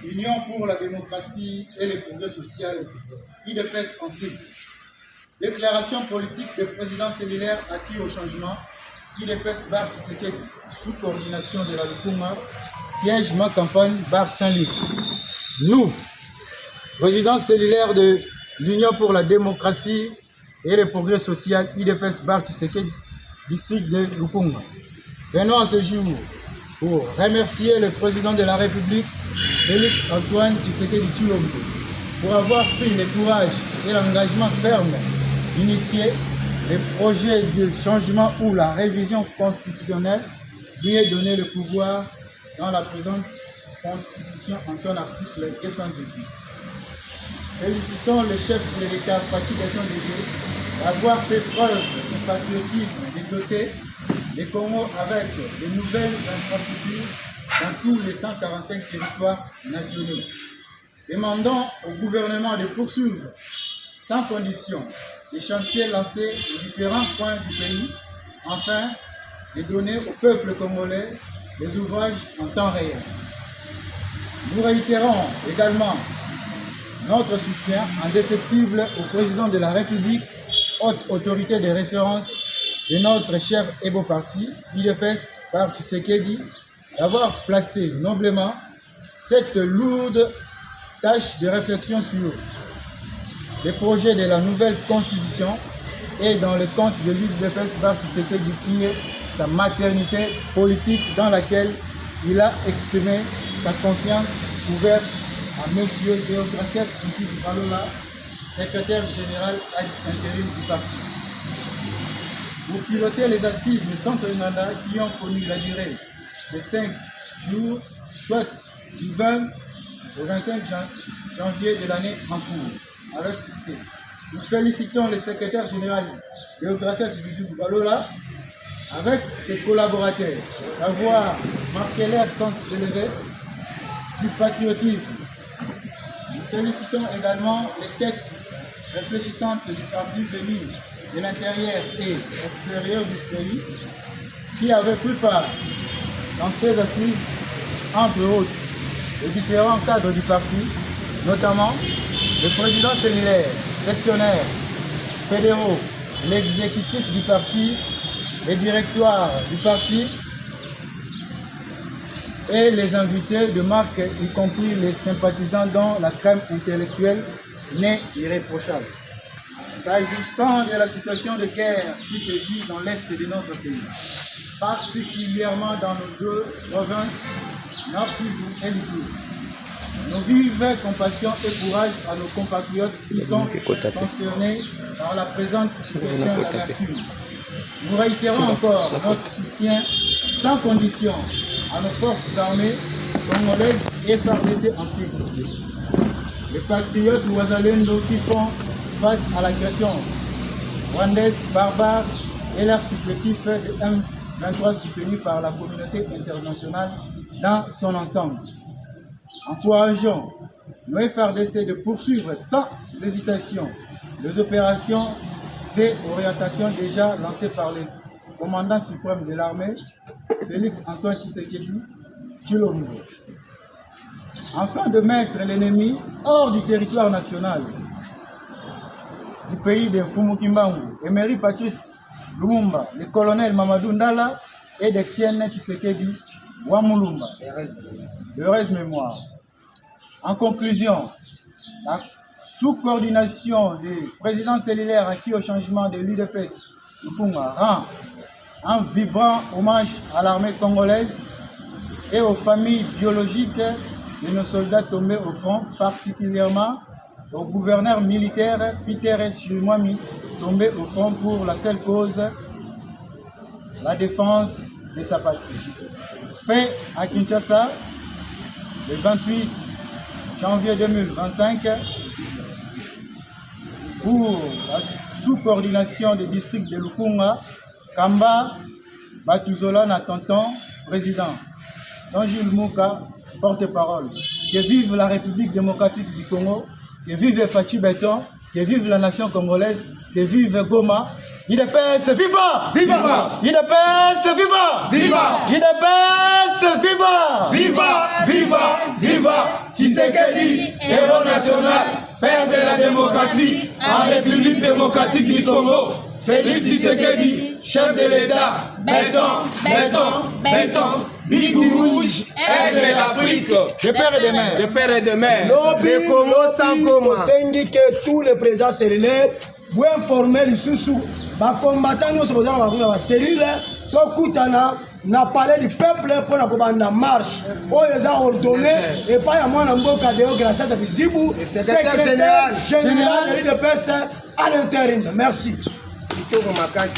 Union pour la démocratie et le progrès social, UDPS en sigle. Déclaration politique de président cellulaire acquis au changement, UDPS Bar Tshisekedi, sous coordination de la Lukunga, siège ma campagne Bar Saint-Luc. Nous, président cellulaire de l'Union pour la démocratie et le progrès social, UDPS Bar Tshisekedi, district de Lukunga, venons à ce jour pour remercier le président de la République, Félix Antoine Tshisekedi Tshilombo, pour avoir pris le courage et l'engagement ferme d'initier le projet de changement ou la révision constitutionnelle lui est donné le pouvoir dans la présente Constitution en son article 218. Félicitons le chef de l'État, Fatou Béton Dédé, d'avoir fait preuve de patriotisme et de doter les Congo avec de nouvelles infrastructures dans tous les 145 territoires nationaux. Demandons au gouvernement de poursuivre sans condition les chantiers lancés aux différents points du pays, afin de donner au peuple congolais des ouvrages en temps réel. Nous réitérons également notre soutien indéfectible au président de la République, haute autorité de référence de notre cher et beau parti, UDPS Bar Tshisekedi, d'avoir placé noblement cette lourde tâche de réflexion sur les projets de la nouvelle constitution et dans le compte de l'UDPS Bar Tshisekedi, qui est sa maternité politique dans laquelle il a exprimé sa confiance ouverte à M. Deogracias Balola, secrétaire général intérim du parti. Pour piloter les assises du centre de mandat qui ont connu la durée de 5 jours, soit du 20 au 25 janvier de l'année en cours, avec succès. Nous félicitons le secrétaire général Deogracias Balola avec ses collaborateurs d'avoir marqué leur sens élevé du patriotisme. Nous félicitons également les têtes réfléchissantes du parti venu de l'intérieur et extérieur du pays qui avaient pris part dans ces assises, entre autres les différents cadres du parti, notamment le président cellulaire, sectionnaire, fédéraux, l'exécutif du parti, les directoires du parti et les invités de marque, y compris les sympathisants dont la crème intellectuelle n'est irréprochable. S'agissant de la situation de guerre qui se vit dans l'est de notre pays, particulièrement dans nos deux provinces, Nord Kivu et Ituri, nos vives compassion et courage à nos compatriotes qui sont concernés par la présente situation d'amertume. Nous réitérons encore notre soutien sans condition à nos forces armées congolaises et FARDC en sigle. Les patriotes Ouazalendo qui font face à l'agression rwandaise barbare et leur supplétif de M23 soutenu par la communauté internationale dans son ensemble. Encourageons nos FARDC de poursuivre sans hésitation les opérations et orientations déjà lancées par le commandant suprême de l'armée, Félix Antoine Tshisekedi Tshilombo, afin de mettre l'ennemi hors du territoire national du pays de Mfumukimbangu, Emery Patrice Lumumba, le colonel Mamadou Ndala et d'Etienne Tshisekedi Wamulumba, heureuse mémoire. En conclusion, sous coordination du président cellulaire acquis au changement de l'UDPS, Lukunga rend un vibrant hommage à l'armée congolaise et aux familles biologiques de nos soldats tombés au front, particulièrement au gouverneur militaire Peter Chirimwami, tombé au front pour la seule cause, la défense de sa patrie. Fait à Kinshasa, le 28 janvier 2025, pour la sous-coordination des districts de Lukunga, Kamba, Batuzola Natanton, président. Don Jules Mouka, porte-parole. Que vive la République démocratique du Congo, que vive Fatou Béton, que vive la nation congolaise, que vive Goma. UDPS viva! Viva! UDPS viva! Viva! UDPS viva! Viva! Viva! Viva! Tshisekedi, héros national, père de la démocratie en République démocratique du Congo. Félix Tshisekedi, chef de l'État, béton, Bigou Rouge, aide l'Afrique. De père et de mère. De père et de mère. Le Congo sans coma. Que tous les présidents cellulaires vous informer les sous les combattants nous sommes dans la cellule Tokutana n'a parlé du peuple pour la commande en marche. Oh, ils ont ordonné et pas à moi n'importe quel grâce à Bizibou, secrétaire général de l'IDPS à l'intérim. Merci.